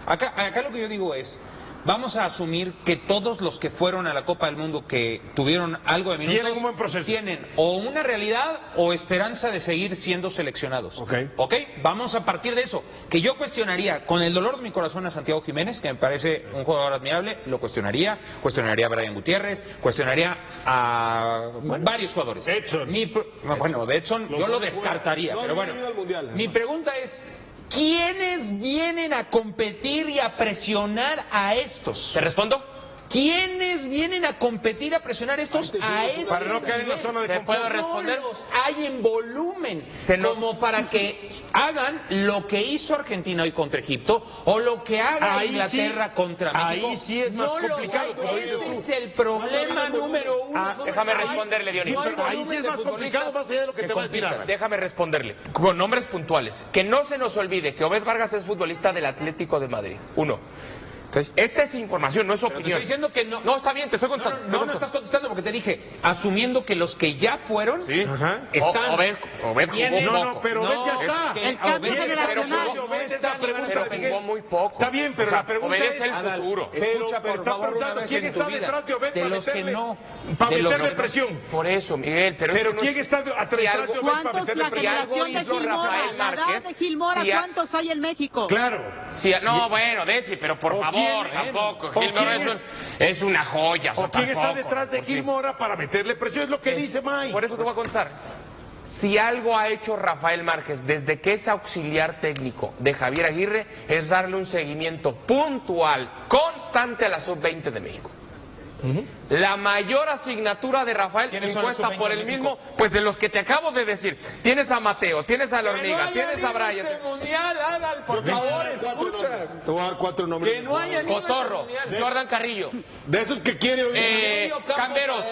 S2: Acá lo que yo digo es, vamos a asumir que todos los que fueron a la Copa del Mundo que tuvieron algo de minutos
S3: Tienen un buen proceso.
S2: tienen o una realidad o esperanza de seguir siendo seleccionados. ¿Ok? Vamos a partir de eso. Que yo cuestionaría, con el dolor de mi corazón, a Santiago Jiménez, que me parece un jugador admirable, lo cuestionaría a Brian Gutiérrez, cuestionaría a varios jugadores.
S3: Edson.
S2: Bueno, de Edson yo lo descartaría, pero bueno. Mi pregunta es, ¿quiénes vienen a competir y a presionar a estos?
S1: ¿Te respondo?
S2: ¿Quiénes vienen a competir, a presionar a estos a ese
S3: para no caer en la zona de
S1: ¿Te
S3: confort?
S1: puedo responder?
S2: No los hay en volumen
S1: nos-
S2: como para que hagan lo que hizo Argentina hoy contra Egipto o lo que haga
S3: Ahí
S2: Inglaterra
S3: sí,
S2: contra México.
S3: ahí sí es más
S2: No los
S3: complicado,
S2: hay.
S3: como dices
S2: Ese
S3: tú.
S2: es el problema número uno.
S1: Déjame responderle, Dionisio.
S2: No hay
S3: Ahí sí
S2: volumen
S3: es
S2: de
S3: más complicado,
S2: futbolistas
S3: más allá de lo que te va a decir
S2: compitan.
S3: Alan.
S1: Déjame responderle, con nombres puntuales. Que no se nos olvide que Obed Vargas es futbolista del Atlético de Madrid. 1. Esta es información, no es
S2: Pero te
S1: opinión.
S2: estoy diciendo que no.
S1: No, está bien, te estoy contestando.
S2: No estás contestando porque te dije, asumiendo que los que ya fueron
S1: Sí.
S2: están.
S1: Obed jugó
S2: ¿Quiénes?
S1: poco.
S3: No, pero Obed ya está.
S2: que
S12: El cambio
S2: Obed
S12: generacional.
S2: pero
S3: Obed es la pregunta
S1: Pero
S3: de Miguel.
S1: jugó muy poco.
S3: Está bien, pero
S1: O sea,
S3: la pregunta
S1: Obed
S3: es
S1: es el
S2: Adal,
S1: futuro.
S2: Escucha,
S3: pero
S2: por
S3: está
S2: favor, una
S3: preguntando
S2: vez
S3: quién
S2: en
S3: está
S2: tu vida.
S3: detrás de Obed
S2: De
S3: para
S2: los que
S3: meterle-
S2: no.
S3: para
S2: de los
S3: meterle
S2: que-
S3: presión.
S1: Por eso, Miguel, pero
S3: Pero
S1: es que
S3: ¿quién está detrás de
S1: algo-
S3: Obed para
S12: ¿Cuántos
S3: meterle
S12: la
S3: presión?
S12: generación de
S1: hizo
S12: Gil
S1: Rafael
S12: Mora? La edad
S1: Márquez,
S12: de Gil Mora,
S1: si a-
S12: ¿cuántos hay en México?
S3: Claro.
S1: no, bueno, Desi, pero por favor, tampoco.
S3: o
S1: Gil Mora
S3: quién
S1: es una joya.
S3: ¿O quién está
S1: tampoco.
S3: detrás de
S1: Por
S3: Gil
S1: sí.
S3: Mora para meterle presión? Es lo que dice May.
S1: Por eso te voy a contar. Si algo ha hecho Rafael Márquez desde que es auxiliar técnico de Javier Aguirre es darle un seguimiento puntual, constante a la sub-20 de México. La mayor asignatura de Rafael,
S2: ¿Quiénes son los
S1: impuesta por
S2: sub-20
S1: el
S2: de México?
S1: mismo, pues de los que te acabo de decir. Tienes a Mateo, tienes a la hormiga, tienes a Brian.
S2: mundial, Adal, por favor, escucha.
S4: Te voy a dar 4 nombres.
S2: Que no haya ni
S1: Cotorro, Jordan Carrillo,
S4: De esos que quiere oír.
S1: Camberos,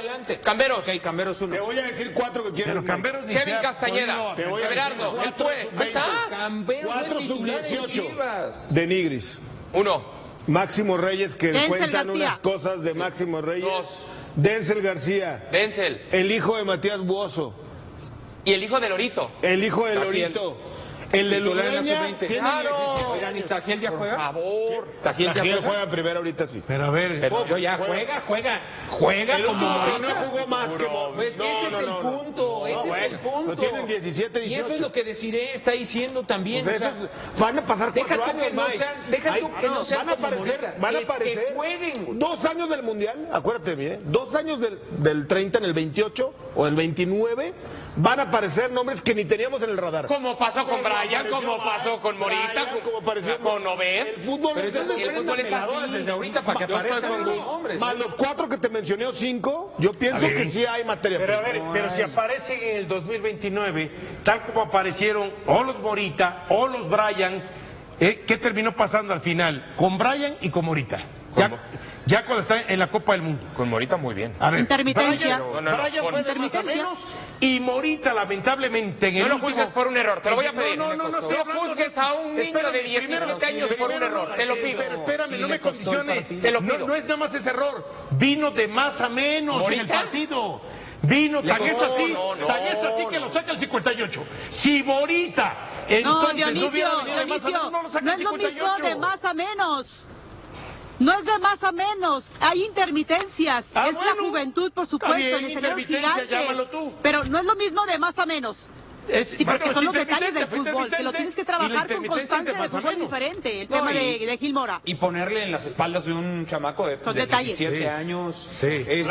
S2: Camberos 1.
S4: Te voy a decir 4 que quieren.
S3: Pero Camberos ni
S1: Kevin
S3: se ha
S1: Castañeda,
S3: podido
S4: Te voy a
S1: Everardo,
S4: decir
S1: el Pue. Ahí está.
S2: Camberos
S4: 4
S2: es titular en
S4: sub-18
S2: Chivas.
S4: de Nigris.
S1: 1.
S4: Máximo Reyes, que
S12: Denzel
S4: cuentan
S12: García.
S4: unas cosas de Máximo Reyes.
S1: 2.
S4: Denzel García,
S1: Denzel.
S4: el hijo de Matías Buoso,
S1: Y el hijo de Lorito.
S4: el hijo de
S2: Gabriel.
S4: Lorito, El de
S2: Titular en la
S4: Ludueña
S2: sub-20.
S4: tiene
S1: Claro.
S4: 16
S2: Oigan, ¿y Tajiel ya
S1: Por
S2: juega?
S1: favor.
S2: ¿Tajiel ya juega?
S4: juega primero ahorita sí.
S3: Pero a ver,
S2: Pero yo ya juega
S4: El
S2: como
S4: último
S2: Morita.
S4: torneo jugó más que
S2: Pues ese es el punto, ese es el punto.
S4: No tienen 17,
S2: Y
S4: 18.
S2: eso es lo que Desiree está diciendo también.
S4: Pues
S2: o sea,
S4: eso van a pasar 4
S2: deja tú
S4: años,
S2: que no
S4: Mike.
S2: sean, deja tú que no sean
S4: van a
S2: como
S4: aparecer,
S2: Morita,
S4: van a
S2: que
S4: aparecer
S2: jueguen.
S4: 2 años del Mundial, acuérdate bien, 2 años del 30 en el 28 o el 29, van a aparecer nombres que ni teníamos en el radar.
S1: Como pasó con Brian, como pasó con Morita,
S4: Brian, como apareció
S1: con Obed.
S4: El fútbol
S2: Pero
S4: es de
S2: entonces
S4: esos.
S1: el fútbol es
S2: peladores
S1: así.
S2: desde ahorita para que
S1: Yo estoy
S2: aparezcan
S1: con
S2: los
S1: Luis.
S2: hombres.
S4: Más los 4 que te mencioné o 5, yo pienso que sí hay materia
S3: pero a
S4: prima.
S3: ver, pero si aparecen en el 2029, tal como aparecieron o los Morita o los Brian, ¿qué terminó pasando al final? Con Brian y con Morita. Ya cuando está en la Copa del Mundo.
S1: Con Morita muy bien.
S3: A ver,
S12: Intermitencia.
S3: Brian fue de más a menos y Morita lamentablemente en el
S1: No lo
S3: último-
S1: juzgues por un error, te lo voy a pedir.
S3: No
S1: estoy juzgues a un niño de 17 años por un error, te lo pido.
S3: Pero espérame, no me condiciones.
S1: Te lo pido.
S3: No es nada más ese error. Vino de más a menos en
S1: ¿Morita?
S3: el partido. Vino, tan es así,
S1: no,
S3: tan es así que lo saca el 58. Si Morita, entonces
S12: Dionisio,
S3: no hubiera venido de más a
S12: Dionisio,
S3: menos, no lo saca
S12: no
S3: el
S12: es lo mismo
S3: 58.
S12: de más a menos. No es de más a menos, hay intermitencias.
S3: Ah,
S12: es la
S3: bueno.
S12: juventud, por
S3: Está
S12: supuesto,
S3: bien,
S12: en escenarios
S3: intermitencia,
S12: gigantes.
S3: llámalo tú.
S12: Pero no es lo mismo de más a menos. Sí, porque
S3: Bueno,
S12: son
S3: es
S12: los detalles del
S3: intermitente,
S12: fútbol, que lo
S3: intermitente,
S12: tienes que
S3: y la
S12: trabajar con
S3: intermitencia es de
S12: constancia de
S3: más a
S12: fútbol
S3: menos.
S12: diferente. El
S2: No,
S12: tema
S2: y-
S12: de Gil Mora.
S2: Y ponerle en las espaldas de un chamaco de,
S12: Son
S2: de
S12: detalles.
S2: 17
S3: Sí.
S2: años.
S3: Sí.
S2: Es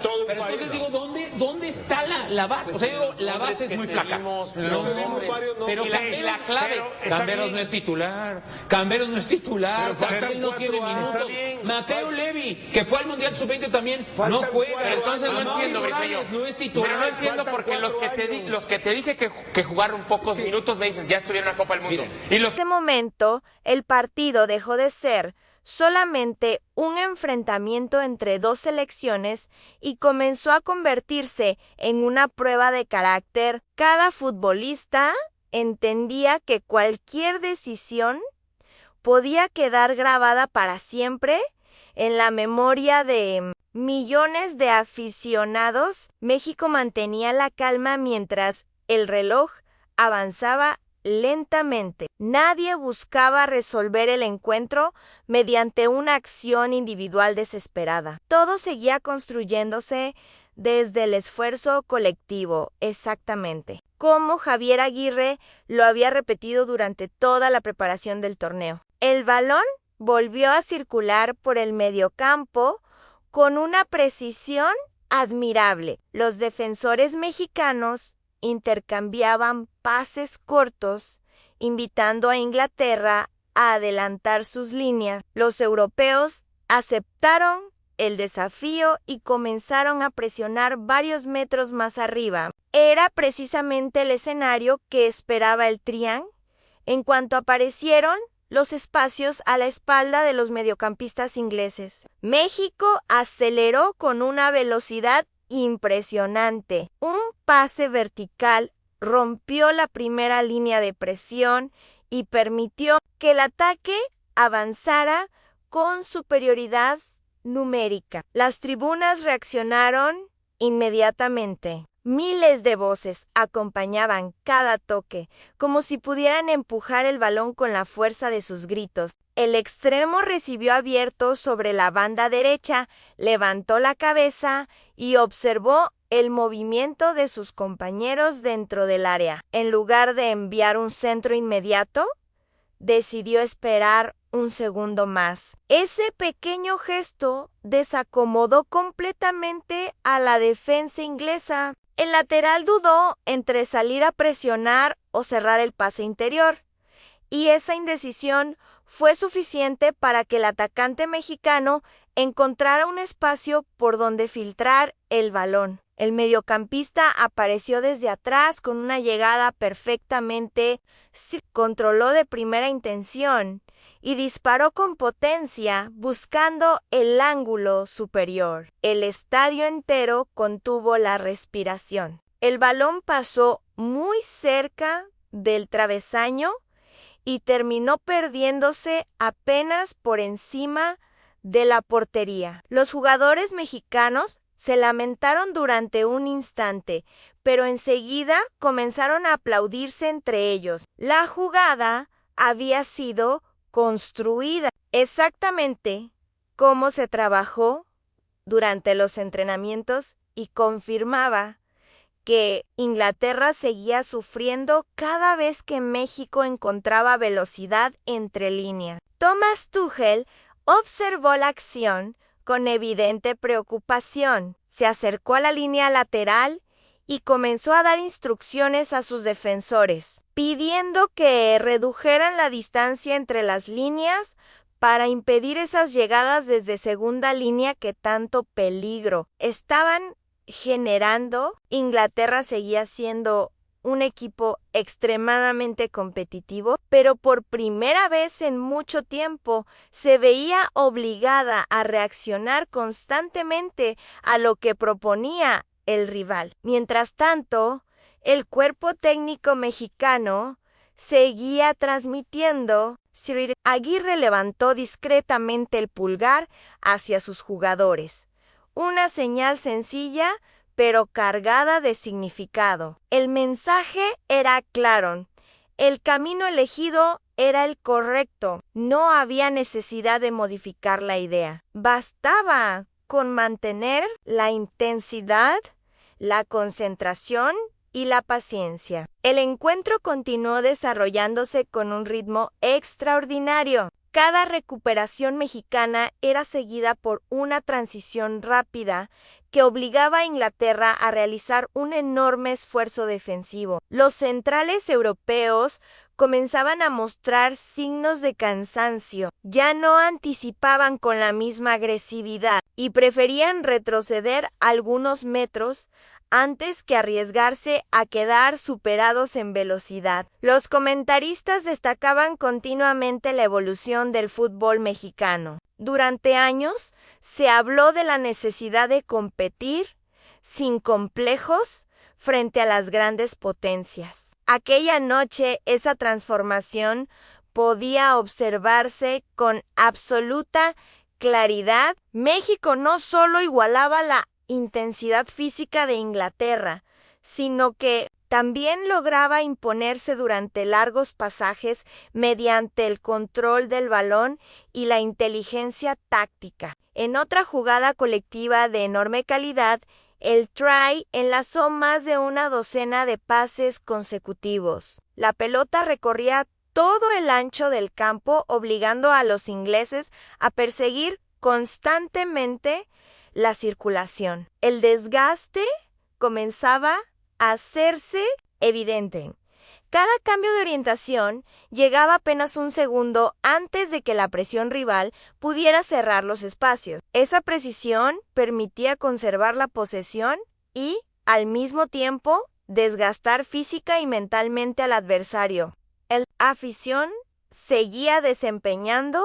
S4: todo un
S2: pero
S4: país,
S2: entonces digo, ¿dónde está la base? O sea, digo, la base es muy flaca.
S1: Los
S4: Tenemos
S1: nombres.
S4: varios
S2: Pero
S1: Y la clave.
S3: Pero está
S2: Camberos
S3: bien.
S2: no es titular. Camberos no es titular.
S4: Pero faltan
S2: Tajiel no
S4: 4
S2: tiene
S4: años.
S2: minutos.
S3: Está bien.
S2: Mateo Levi, que fue al Mundial Sub-20 también,
S4: Faltan
S2: no juega.
S4: 4
S1: Pero entonces no
S2: Amaury
S1: entiendo,
S2: Morales
S1: Briseño.
S2: no es titular.
S1: Pero no entiendo
S4: Faltan
S1: porque los
S4: 4
S1: que,
S4: años.
S1: los que te dije que jugaron pocos minutos me dices, ya estuvieron en la Copa del Mundo.
S2: Miren.
S1: Y los
S13: En este momento, el partido dejó de ser solamente un enfrentamiento entre dos selecciones y comenzó a convertirse en una prueba de carácter. Cada futbolista entendía que cualquier decisión podía quedar grabada para siempre en la memoria de millones de aficionados. México mantenía la calma mientras el reloj avanzaba lentamente. Nadie buscaba resolver el encuentro mediante una acción individual desesperada. Todo seguía construyéndose desde el esfuerzo colectivo, exactamente, como Javier Aguirre lo había repetido durante toda la preparación del torneo. El balón volvió a circular por el mediocampo con una precisión admirable. Los defensores mexicanos intercambiaban pases cortos, invitando a Inglaterra a adelantar sus líneas. Los europeos aceptaron el desafío y comenzaron a presionar varios metros más arriba. Era precisamente el escenario que esperaba el Trián en cuanto aparecieron los espacios a la espalda de los mediocampistas ingleses. México aceleró con una velocidad impresionante. Un pase vertical rompió la primera línea de presión y permitió que el ataque avanzara con superioridad numérica. Las tribunas reaccionaron inmediatamente. Miles de voces acompañaban cada toque, como si pudieran empujar el balón con la fuerza de sus gritos. El extremo recibió abierto sobre la banda derecha, levantó la cabeza y observó el movimiento de sus compañeros dentro del área. En lugar de enviar un centro inmediato, decidió esperar un segundo más. Ese pequeño gesto desacomodó completamente a la defensa inglesa. El lateral dudó entre salir a presionar o cerrar el pase interior, y esa indecisión fue suficiente para que el atacante mexicano encontrara un espacio por donde filtrar el balón. El mediocampista apareció desde atrás con una llegada perfectamente, controló de primera intención y disparó con potencia buscando el ángulo superior. El estadio entero contuvo la respiración. El balón pasó muy cerca del travesaño y terminó perdiéndose apenas por encima de la portería. Los jugadores mexicanos Se lamentaron durante un instante, pero enseguida comenzaron a aplaudirse entre ellos. La jugada había sido construida exactamente como se trabajó durante los entrenamientos y confirmaba que Inglaterra seguía sufriendo cada vez que México encontraba velocidad entre líneas. Thomas Tuchel observó la acción con evidente preocupación. Se acercó a la línea lateral y comenzó a dar instrucciones a sus defensores, pidiendo que redujeran la distancia entre las líneas para impedir esas llegadas desde segunda línea que tanto peligro estaban generando. Inglaterra seguía siendo un equipo extremadamente competitivo, pero por primera vez en mucho tiempo se veía obligada a reaccionar constantemente a lo que proponía el rival. Mientras tanto, el cuerpo técnico mexicano seguía transmitiendo. Sir Aguirre levantó discretamente el pulgar hacia sus jugadores, una señal sencilla pero cargada de significado. El mensaje era claro. El camino elegido era el correcto. No había necesidad de modificar la idea. Bastaba con mantener la intensidad, la concentración y la paciencia. El encuentro continuó desarrollándose con un ritmo extraordinario. Cada recuperación mexicana era seguida por una transición rápida que obligaba a Inglaterra a realizar un enorme esfuerzo defensivo. Los centrales europeos comenzaban a mostrar signos de cansancio. Ya no anticipaban con la misma agresividad y preferían retroceder algunos metros antes que arriesgarse a quedar superados en velocidad. Los comentaristas destacaban continuamente la evolución del fútbol mexicano. Durante años se habló de la necesidad de competir sin complejos frente a las grandes potencias. Aquella noche esa transformación podía observarse con absoluta claridad. México no solo igualaba la intensidad física de Inglaterra, sino que también lograba imponerse durante largos pasajes mediante el control del balón y la inteligencia táctica. En otra jugada colectiva de enorme calidad, el try enlazó más de una docena de pases consecutivos. La pelota recorría todo el ancho del campo, obligando a los ingleses a perseguir constantemente la circulación. El desgaste comenzaba a hacerse evidente. Cada cambio de orientación llegaba apenas un segundo antes de que la presión rival pudiera cerrar los espacios. Esa precisión permitía conservar la posesión y, al mismo tiempo, desgastar física y mentalmente al adversario. La afición seguía desempeñando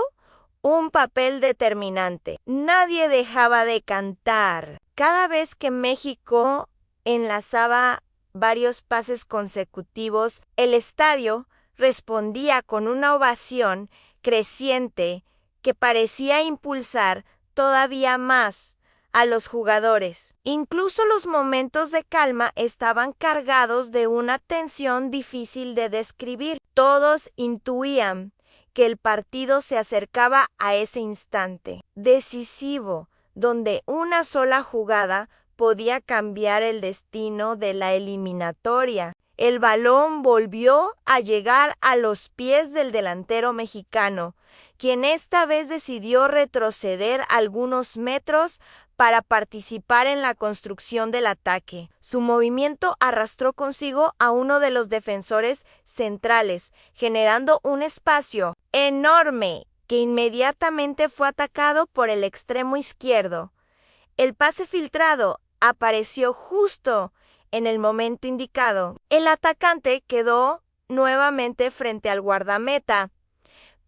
S13: un papel determinante. Nadie dejaba de cantar. Cada vez que México enlazaba varios pases consecutivos, el estadio respondía con una ovación creciente que parecía impulsar todavía más a los jugadores. Incluso los momentos de calma estaban cargados de una tensión difícil de describir. Todos intuían que el partido se acercaba a ese instante decisivo, donde una sola jugada podía cambiar el destino de la eliminatoria. El balón volvió a llegar a los pies del delantero mexicano, quien esta vez decidió retroceder algunos metros para participar en la construcción del ataque. Su movimiento arrastró consigo a uno de los defensores centrales, generando un espacio enorme que inmediatamente fue atacado por el extremo izquierdo. El pase filtrado apareció justo en el momento indicado. El atacante quedó nuevamente frente al guardameta,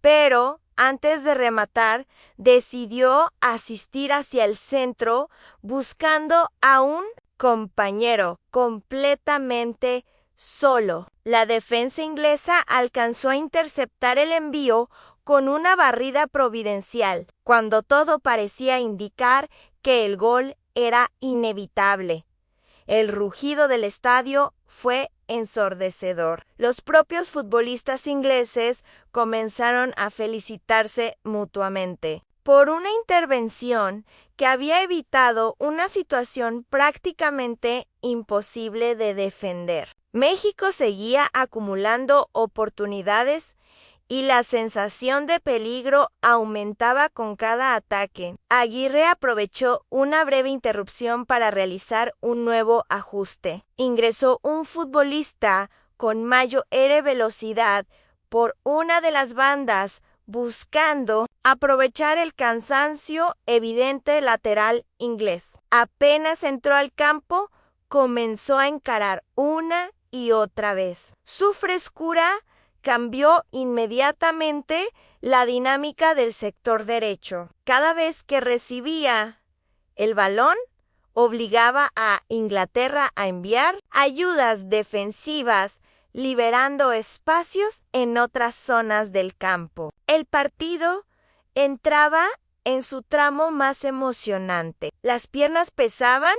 S13: pero antes de rematar, decidió asistir hacia el centro buscando a un compañero completamente solo. La defensa inglesa alcanzó a interceptar el envío con una barrida providencial, cuando todo parecía indicar que el gol era inevitable. El rugido del estadio fue ensordecedor. Los propios futbolistas ingleses comenzaron a felicitarse mutuamente por una intervención que había evitado una situación prácticamente imposible de defender. México seguía acumulando oportunidades y la sensación de peligro aumentaba con cada ataque. Aguirre aprovechó una breve interrupción para realizar un nuevo ajuste. Ingresó un futbolista con mayor velocidad por una de las bandas, buscando aprovechar el cansancio evidente lateral inglés. Apenas entró al campo, comenzó a encarar una y otra vez. Su frescura cambió inmediatamente la dinámica del sector derecho. Cada vez que recibía el balón, obligaba a Inglaterra a enviar ayudas defensivas, liberando espacios en otras zonas del campo. El partido entraba en su tramo más emocionante. Las piernas pesaban,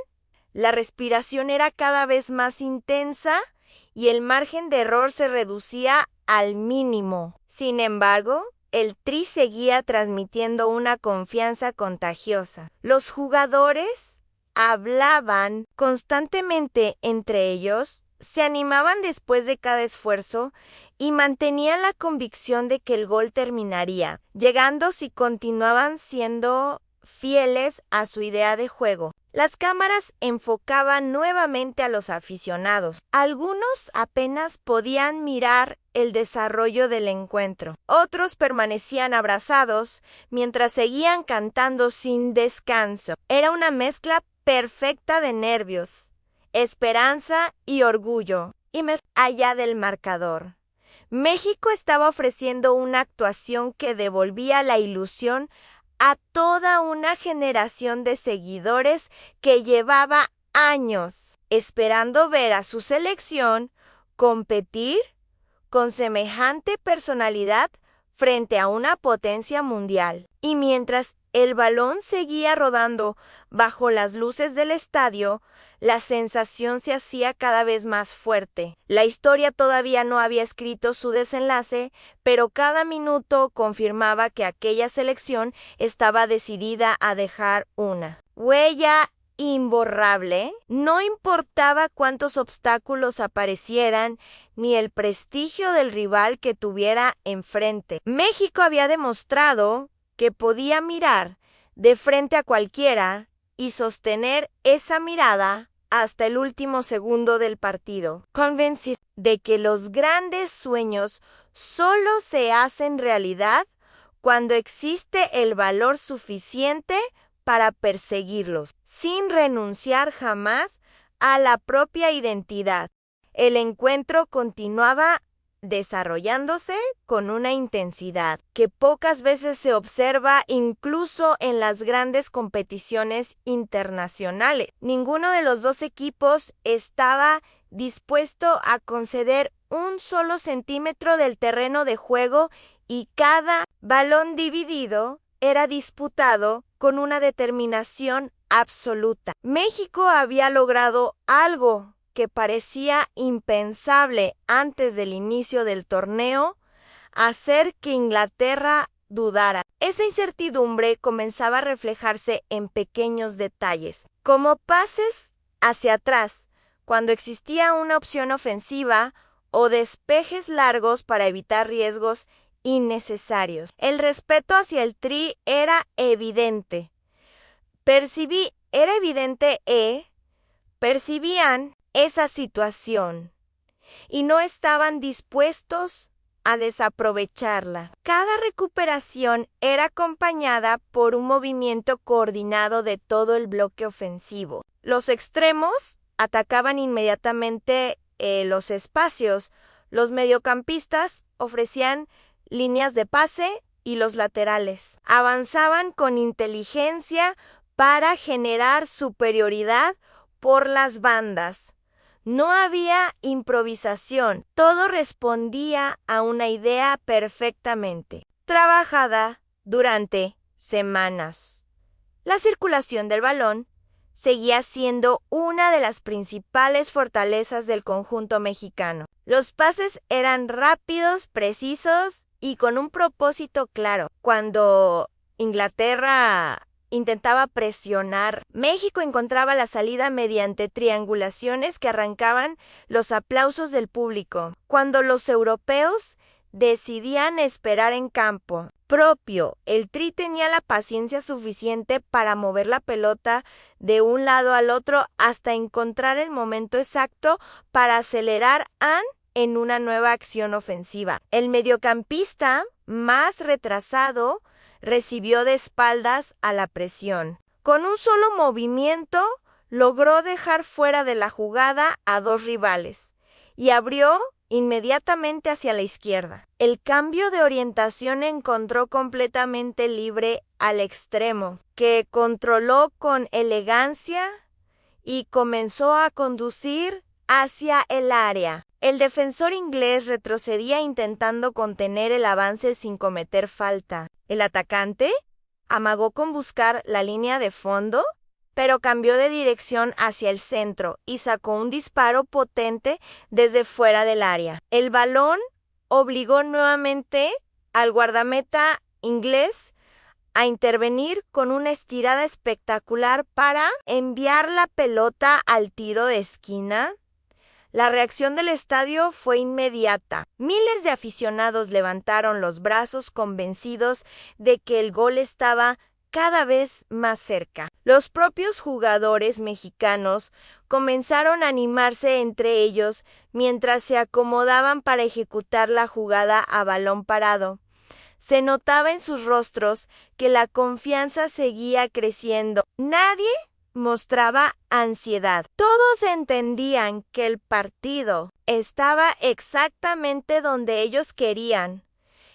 S13: la respiración era cada vez más intensa y el margen de error se reducía al mínimo. Sin embargo, el Tri seguía transmitiendo una confianza contagiosa. Los jugadores hablaban constantemente entre ellos, se animaban después de cada esfuerzo y mantenían la convicción de que el gol terminaría, llegando si continuaban siendo fieles a su idea de juego. Las cámaras enfocaban nuevamente a los aficionados. Algunos apenas podían mirar el desarrollo del encuentro. Otros permanecían abrazados mientras seguían cantando sin descanso. Era una mezcla perfecta de nervios, esperanza y orgullo. Y más allá del marcador, México estaba ofreciendo una actuación que devolvía la ilusión a toda una generación de seguidores que llevaba años esperando ver a su selección competir con semejante personalidad frente a una potencia mundial. Y mientras el balón seguía rodando bajo las luces del estadio, la sensación se hacía cada vez más fuerte. La historia todavía no había escrito su desenlace, pero cada minuto confirmaba que aquella selección estaba decidida a dejar una huella imborrable. No importaba cuántos obstáculos aparecieran, ni el prestigio del rival que tuviera enfrente. México había demostrado que podía mirar de frente a cualquiera y sostener esa mirada hasta el último segundo del partido, convencido de que los grandes sueños solo se hacen realidad cuando existe el valor suficiente para perseguirlos, sin renunciar jamás a la propia identidad. El encuentro continuaba desarrollándose con una intensidad que pocas veces se observa incluso en las grandes competiciones internacionales. Ninguno de los dos equipos estaba dispuesto a conceder un solo centímetro del terreno de juego y cada balón dividido era disputado con una determinación absoluta. México había logrado algo que parecía impensable antes del inicio del torneo, hacer que Inglaterra dudara. Esa incertidumbre comenzaba a reflejarse en pequeños detalles, como pases hacia atrás, cuando existía una opción ofensiva, o despejes largos para evitar riesgos innecesarios. El respeto hacia el Tri era evidente. Percibían esa situación y no estaban dispuestos a desaprovecharla. Cada recuperación era acompañada por un movimiento coordinado de todo el bloque ofensivo. Los extremos atacaban inmediatamente los espacios, los mediocampistas ofrecían líneas de pase y los laterales avanzaban con inteligencia para generar superioridad por las bandas. No había improvisación, todo respondía a una idea perfectamente trabajada durante semanas. La circulación del balón seguía siendo una de las principales fortalezas del conjunto mexicano. Los pases eran rápidos, precisos y con un propósito claro. Cuando Inglaterra intentaba presionar, México encontraba la salida mediante triangulaciones que arrancaban los aplausos del público. Cuando los europeos decidían esperar en campo propio, el Tri tenía la paciencia suficiente para mover la pelota de un lado al otro hasta encontrar el momento exacto para acelerar en una nueva acción ofensiva. El mediocampista más retrasado recibió de espaldas a la presión. Con un solo movimiento logró dejar fuera de la jugada a dos rivales y abrió inmediatamente hacia la izquierda. El cambio de orientación encontró completamente libre al extremo, que controló con elegancia y comenzó a conducir hacia el área. El defensor inglés retrocedía intentando contener el avance sin cometer falta. El atacante amagó con buscar la línea de fondo, pero cambió de dirección hacia el centro y sacó un disparo potente desde fuera del área. El balón obligó nuevamente al guardameta inglés a intervenir con una estirada espectacular para enviar la pelota al tiro de esquina. La reacción del estadio fue inmediata. Miles de aficionados levantaron los brazos convencidos de que el gol estaba cada vez más cerca. Los propios jugadores mexicanos comenzaron a animarse entre ellos mientras se acomodaban para ejecutar la jugada a balón parado. Se notaba en sus rostros que la confianza seguía creciendo. Nadie mostraba ansiedad. Todos entendían que el partido estaba exactamente donde ellos querían.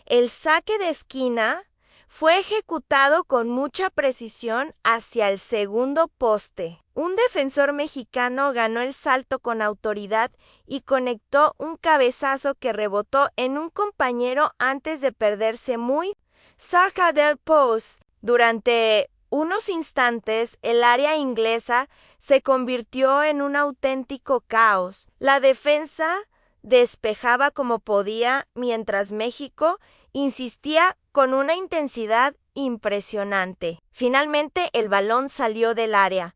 S13: El saque de esquina fue ejecutado con mucha precisión hacia el segundo poste. Un defensor mexicano ganó el salto con autoridad y conectó un cabezazo que rebotó en un compañero antes de perderse muy cerca del poste. Durante unos instantes, el área inglesa se convirtió en un auténtico caos. La defensa despejaba como podía, mientras México insistía con una intensidad impresionante. Finalmente, el balón salió del área,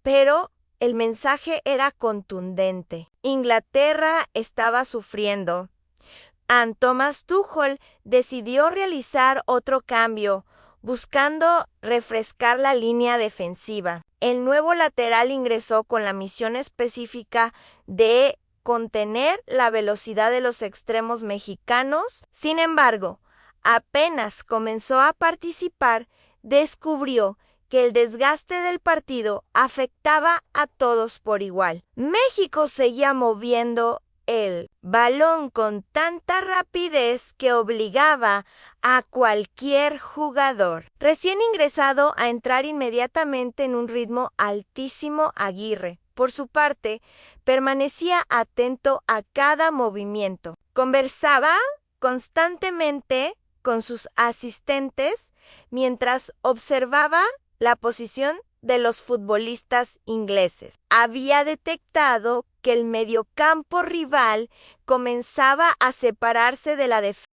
S13: pero el mensaje era contundente. Inglaterra estaba sufriendo. Thomas Tuchel decidió realizar otro cambio, buscando refrescar la línea defensiva. El nuevo lateral ingresó con la misión específica de contener la velocidad de los extremos mexicanos. Sin embargo, apenas comenzó a participar, descubrió que el desgaste del partido afectaba a todos por igual. México seguía moviendo el balón con tanta rapidez que obligaba a cualquier jugador recién ingresado a entrar inmediatamente en un ritmo altísimo. Aguirre, por su parte, permanecía atento a cada movimiento. Conversaba constantemente con sus asistentes mientras observaba la posición de los futbolistas ingleses. Había detectado que el mediocampo rival comenzaba a separarse de la defensa